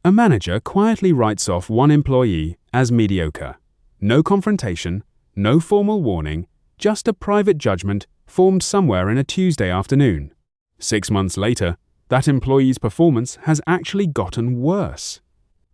A manager quietly writes off one employee as mediocre. No confrontation, no formal warning, just a private judgment formed somewhere in a Tuesday afternoon. 6 months later, that employee's performance has actually gotten worse.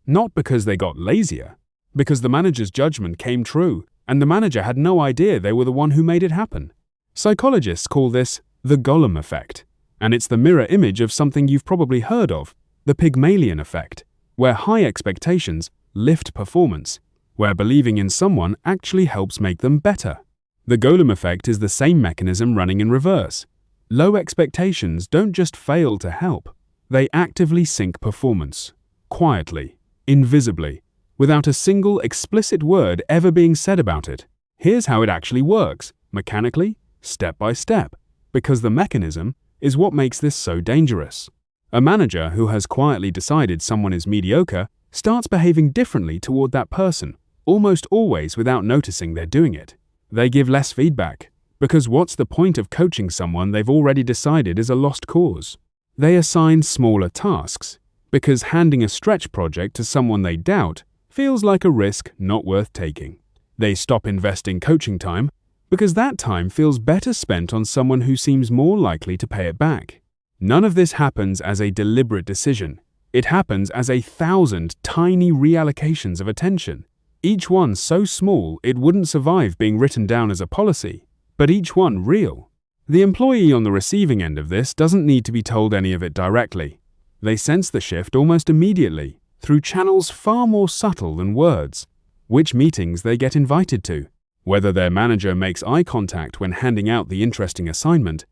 Not because they got lazier, because the manager's judgment came true and the manager had no idea they were the one who made it happen. Psychologists call this the Golem Effect, and it's the mirror image of something you've probably heard of, the Pygmalion Effect, where high expectations lift performance, where believing in someone actually helps make them better. The Golem Effect is the same mechanism running in reverse. Low expectations don't just fail to help, they actively sink performance, quietly, invisibly, without a single explicit word ever being said about it. Here's how it actually works, mechanically, step by step, because the mechanism is what makes this so dangerous. A manager who has quietly decided someone is mediocre starts behaving differently toward that person, almost always without noticing they're doing it. They give less feedback, because what's the point of coaching someone they've already decided is a lost cause? They assign smaller tasks, because handing a stretch project to someone they doubt feels like a risk not worth taking. They stop investing coaching time, because that time feels better spent on someone who seems more likely to pay it back. None of this happens as a deliberate decision. It happens as 1,000 tiny reallocations of attention, each one so small it wouldn't survive being written down as a policy, but each one real. The employee on the receiving end of this doesn't need to be told any of it directly. They sense the shift almost immediately, through channels far more subtle than words, which meetings they get invited to, whether their manager makes eye contact when handing out the interesting assignment,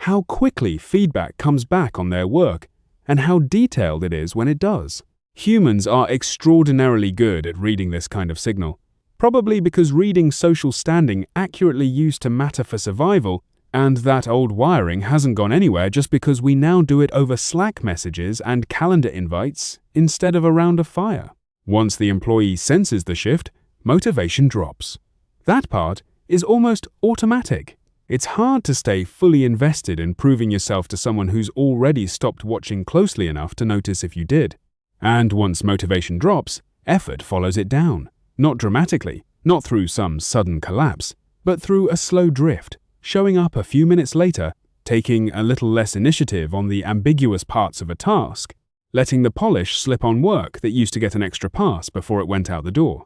how quickly feedback comes back on their work, and how detailed it is when it does. Humans are extraordinarily good at reading this kind of signal, probably because reading social standing accurately used to matter for survival, and that old wiring hasn't gone anywhere just because we now do it over Slack messages and calendar invites instead of around a fire. Once the employee senses the shift, motivation drops. That part is almost automatic. It's hard to stay fully invested in proving yourself to someone who's already stopped watching closely enough to notice if you did. And once motivation drops, effort follows it down. Not dramatically, not through some sudden collapse, but through a slow drift, showing up a few minutes later, taking a little less initiative on the ambiguous parts of a task, letting the polish slip on work that used to get an extra pass before it went out the door.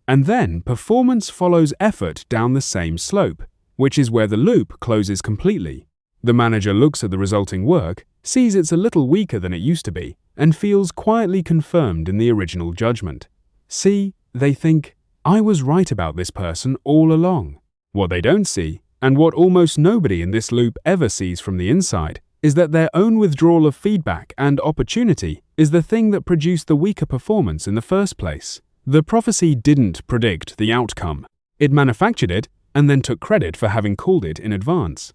And then performance follows effort down the same slope, which is where the loop closes completely. The manager looks at the resulting work, sees it's a little weaker than it used to be, and feels quietly confirmed in the original judgment. See, they think, I was right about this person all along. What they don't see, and what almost nobody in this loop ever sees from the inside, is that their own withdrawal of feedback and opportunity is the thing that produced the weaker performance in the first place. The prophecy didn't predict the outcome. It manufactured it and then took credit for having called it in advance.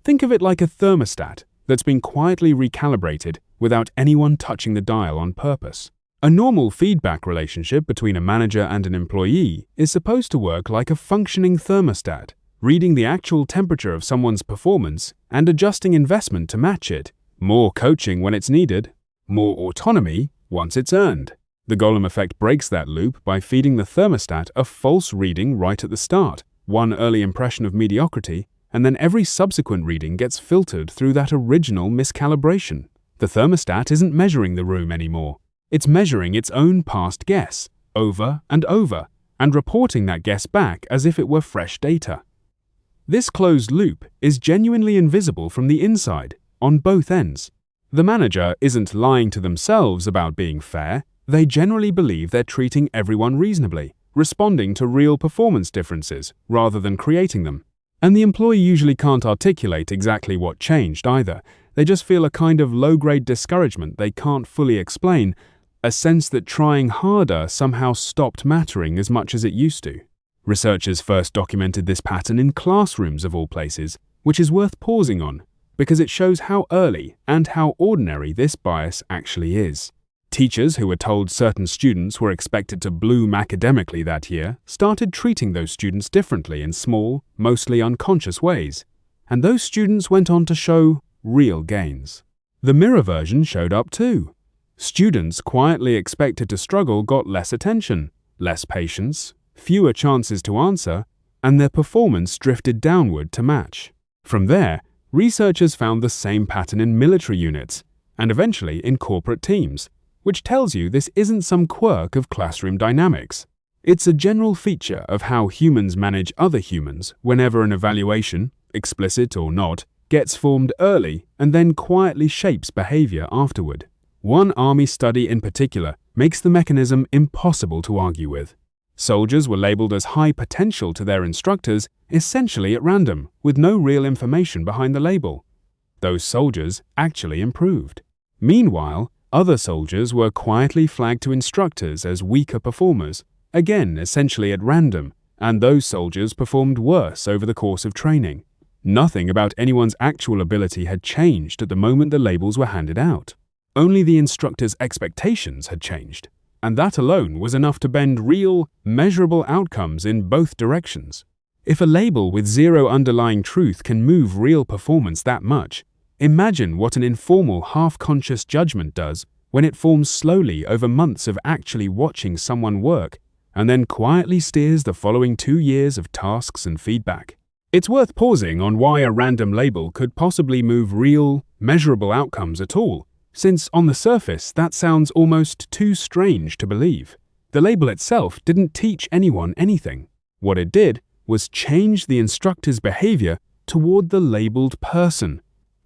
Think of it like a thermostat that's been quietly recalibrated without anyone touching the dial on purpose. A normal feedback relationship between a manager and an employee is supposed to work like a functioning thermostat, reading the actual temperature of someone's performance and adjusting investment to match it. More coaching when it's needed, more autonomy once it's earned. The Golem Effect breaks that loop by feeding the thermostat a false reading right at the start, one early impression of mediocrity, and then every subsequent reading gets filtered through that original miscalibration. The thermostat isn't measuring the room anymore. It's measuring its own past guess, over, and reporting that guess back as if it were fresh data. This closed loop is genuinely invisible from the inside, on both ends. The manager isn't lying to themselves about being fair. They generally believe they're treating everyone reasonably, responding to real performance differences rather than creating them. And the employee usually can't articulate exactly what changed either. They just feel a kind of low-grade discouragement they can't fully explain, a sense that trying harder somehow stopped mattering as much as it used to. Researchers first documented this pattern in classrooms of all places, which is worth pausing on, because it shows how early and how ordinary this bias actually is. Teachers who were told certain students were expected to bloom academically that year started treating those students differently in small, mostly unconscious ways, and those students went on to show real gains. The mirror version showed up too. Students quietly expected to struggle got less attention, less patience, fewer chances to answer, and their performance drifted downward to match. From there, researchers found the same pattern in military units, and eventually in corporate teams, which tells you this isn't some quirk of classroom dynamics. It's a general feature of how humans manage other humans whenever an evaluation, explicit or not, gets formed early and then quietly shapes behavior afterward. One army study in particular makes the mechanism impossible to argue with. Soldiers were labeled as high potential to their instructors essentially at random, with no real information behind the label. Those soldiers actually improved. Meanwhile, other soldiers were quietly flagged to instructors as weaker performers, again essentially at random, and those soldiers performed worse over the course of training. Nothing about anyone's actual ability had changed at the moment the labels were handed out. Only the instructor's expectations had changed, and that alone was enough to bend real, measurable outcomes in both directions. If a label with zero underlying truth can move real performance that much, imagine what an informal, half-conscious judgment does when it forms slowly over months of actually watching someone work and then quietly steers the following 2 years of tasks and feedback. It's worth pausing on why a random label could possibly move real, measurable outcomes at all, since on the surface that sounds almost too strange to believe. The label itself didn't teach anyone anything. What it did was change the instructor's behavior toward the labeled person,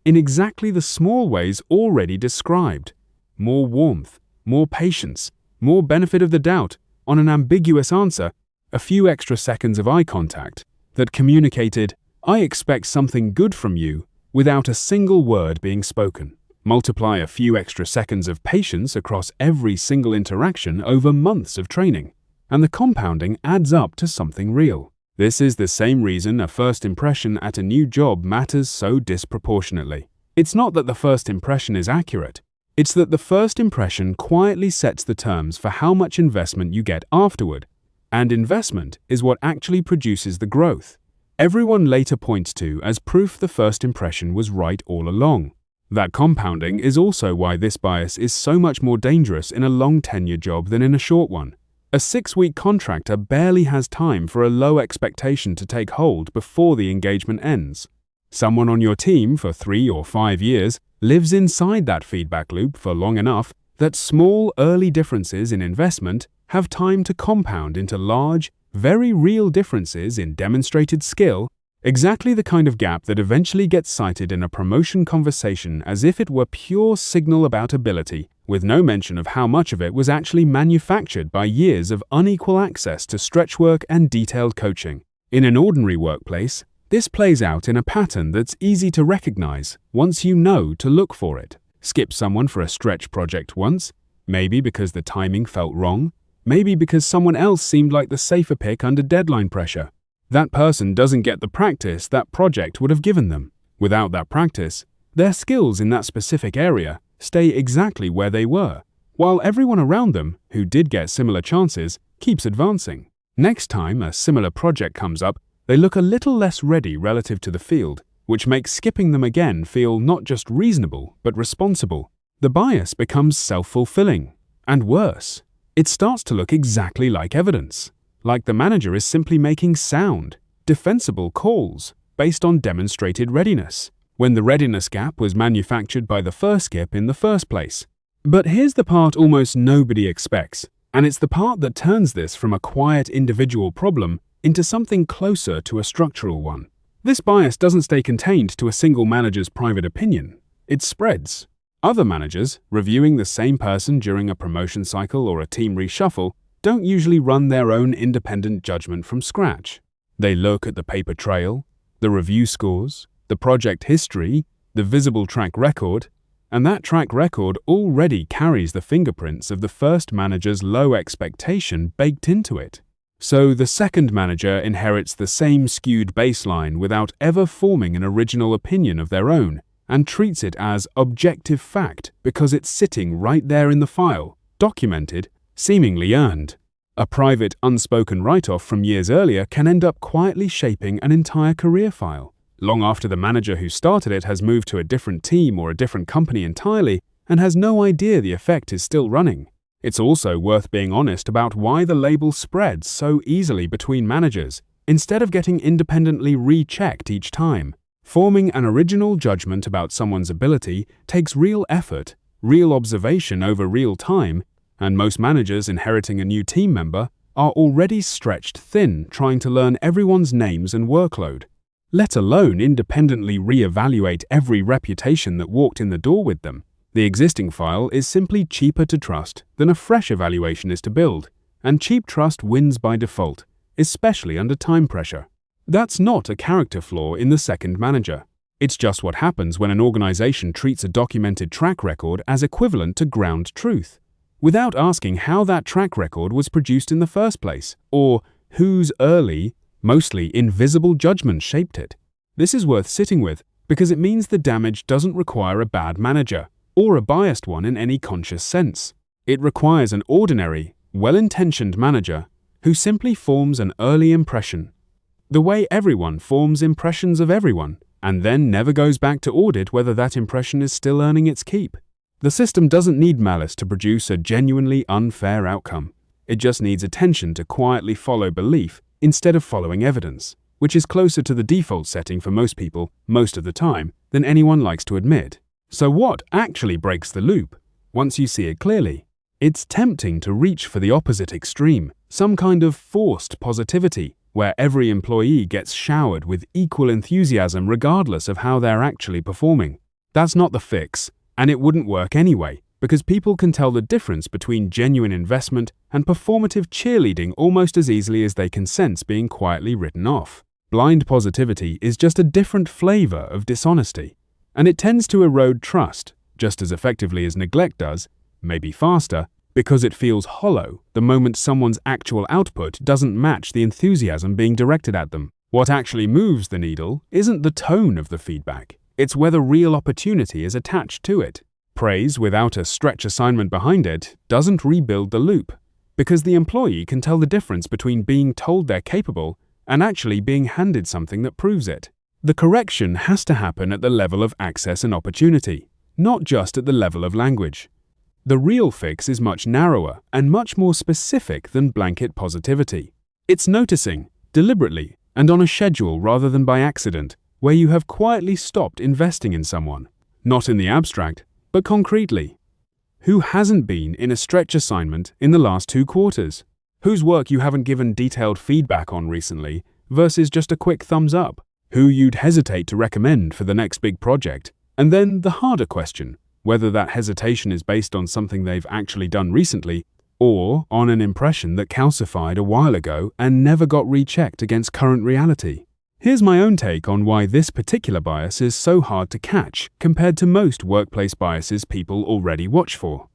in exactly the small ways already described. More warmth, more patience, more benefit of the doubt on an ambiguous answer, a few extra seconds of eye contact that communicated, "I expect something good from you," without a single word being spoken. Multiply a few extra seconds of patience across every single interaction over months of training, and the compounding adds up to something real. This is the same reason a first impression at a new job matters so disproportionately. It's not that the first impression is accurate. It's that the first impression quietly sets the terms for how much investment you get afterward, and investment is what actually produces the growth. Everyone later points to as proof the first impression was right all along. That compounding is also why this bias is so much more dangerous in a long-tenure job than in a short one. A 6-week contractor barely has time for a low expectation to take hold before the engagement ends. Someone on your team for 3 or 5 years lives inside that feedback loop for long enough that small early differences in investment have time to compound into large, very real differences in demonstrated skill, exactly the kind of gap that eventually gets cited in a promotion conversation as if it were pure signal about ability, with no mention of how much of it was actually manufactured by years of unequal access to stretch work and detailed coaching. In an ordinary workplace, this plays out in a pattern that's easy to recognize once you know to look for it. Skip someone for a stretch project once, maybe because the timing felt wrong, maybe because someone else seemed like the safer pick under deadline pressure. That person doesn't get the practice that project would have given them. Without that practice, their skills in that specific area stay exactly where they were, while everyone around them, who did get similar chances, keeps advancing. Next time a similar project comes up, they look a little less ready relative to the field, which makes skipping them again feel not just reasonable, but responsible. The bias becomes self-fulfilling. And worse, it starts to look exactly like evidence. Like the manager is simply making sound, defensible calls based on demonstrated readiness, when the readiness gap was manufactured by the first skip in the first place. But here's the part almost nobody expects, and it's the part that turns this from a quiet individual problem into something closer to a structural one. This bias doesn't stay contained to a single manager's private opinion. It spreads. Other managers, reviewing the same person during a promotion cycle or a team reshuffle, don't usually run their own independent judgment from scratch. They look at the paper trail, the review scores, the project history, the visible track record, and that track record already carries the fingerprints of the first manager's low expectation baked into it. So the second manager inherits the same skewed baseline without ever forming an original opinion of their own, and treats it as objective fact because it's sitting right there in the file, documented, seemingly earned. A private, unspoken write-off from years earlier can end up quietly shaping an entire career file. Long after the manager who started it has moved to a different team or a different company entirely, and has no idea the effect is still running. It's also worth being honest about why the label spreads so easily between managers, instead of getting independently rechecked each time. Forming an original judgment about someone's ability takes real effort, real observation over real time, and most managers inheriting a new team member are already stretched thin trying to learn everyone's names and workload, let alone independently re-evaluate every reputation that walked in the door with them. The existing file is simply cheaper to trust than a fresh evaluation is to build, and cheap trust wins by default, especially under time pressure. That's not a character flaw in the second manager. It's just what happens when an organization treats a documented track record as equivalent to ground truth, without asking how that track record was produced in the first place, or whose early, mostly invisible judgment shaped it. This is worth sitting with because it means the damage doesn't require a bad manager, or a biased one in any conscious sense. It requires an ordinary, well-intentioned manager who simply forms an early impression, the way everyone forms impressions of everyone, and then never goes back to audit whether that impression is still earning its keep. The system doesn't need malice to produce a genuinely unfair outcome. It just needs attention to quietly follow belief instead of following evidence, which is closer to the default setting for most people most of the time than anyone likes to admit. So what actually breaks the loop? Once you see it clearly, it's tempting to reach for the opposite extreme, some kind of forced positivity, where every employee gets showered with equal enthusiasm regardless of how they're actually performing. That's not the fix, and it wouldn't work anyway, because people can tell the difference between genuine investment and performative cheerleading almost as easily as they can sense being quietly written off. Blind positivity is just a different flavor of dishonesty, and it tends to erode trust just as effectively as neglect does, maybe faster, because it feels hollow the moment someone's actual output doesn't match the enthusiasm being directed at them. What actually moves the needle isn't the tone of the feedback, it's whether real opportunity is attached to it. Praise without a stretch assignment behind it doesn't rebuild the loop, because the employee can tell the difference between being told they're capable and actually being handed something that proves it. The correction has to happen at the level of access and opportunity, not just at the level of language. The real fix is much narrower and much more specific than blanket positivity. It's noticing, deliberately, and on a schedule rather than by accident, where you have quietly stopped investing in someone, not in the abstract, but concretely. Who hasn't been in a stretch assignment in the last 2 quarters? Whose work you haven't given detailed feedback on recently versus just a quick thumbs up? Who you'd hesitate to recommend for the next big project? And then the harder question, whether that hesitation is based on something they've actually done recently or on an impression that calcified a while ago and never got rechecked against current reality. Here's my own take on why this particular bias is so hard to catch compared to most workplace biases people already watch for.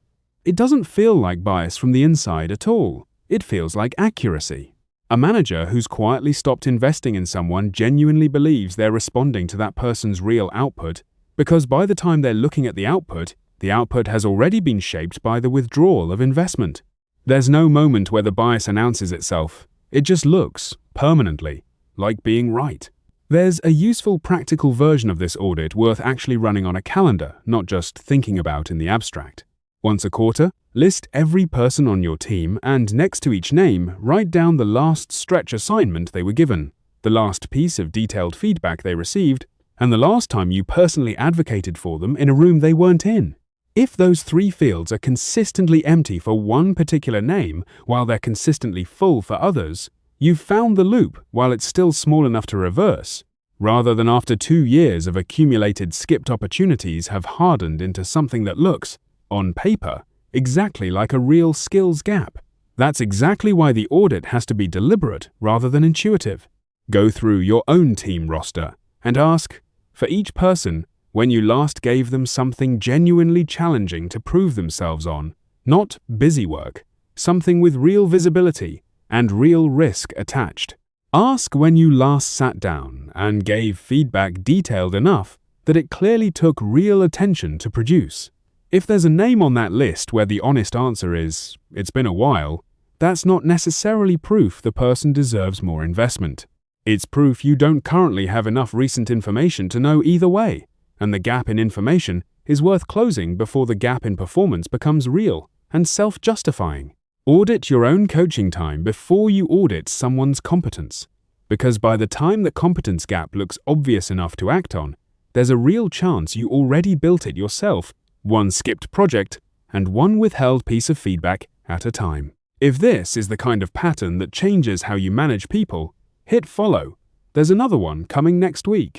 It doesn't feel like bias from the inside at all. It feels like accuracy. A manager who's quietly stopped investing in someone genuinely believes they're responding to that person's real output, because by the time they're looking at the output has already been shaped by the withdrawal of investment. There's no moment where the bias announces itself. It just looks, permanently, like being right. There's a useful practical version of this audit worth actually running on a calendar, not just thinking about in the abstract. Once a quarter, list every person on your team and next to each name, write down the last stretch assignment they were given, the last piece of detailed feedback they received, and the last time you personally advocated for them in a room they weren't in. If those 3 fields are consistently empty for one particular name while they're consistently full for others, you've found the loop while it's still small enough to reverse, rather than after 2 years of accumulated skipped opportunities have hardened into something that looks, on paper, exactly like a real skills gap. That's exactly why the audit has to be deliberate rather than intuitive. Go through your own team roster and ask, for each person, when you last gave them something genuinely challenging to prove themselves on, not busy work, something with real visibility and real risk attached. Ask when you last sat down and gave feedback detailed enough that it clearly took real attention to produce. If there's a name on that list where the honest answer is, it's been a while, that's not necessarily proof the person deserves more investment. It's proof you don't currently have enough recent information to know either way, and the gap in information is worth closing before the gap in performance becomes real and self-justifying. Audit your own coaching time before you audit someone's competence, because by the time the competence gap looks obvious enough to act on, there's a real chance you already built it yourself, one skipped project and one withheld piece of feedback at a time. If this is the kind of pattern that changes how you manage people, hit follow. There's another one coming next week.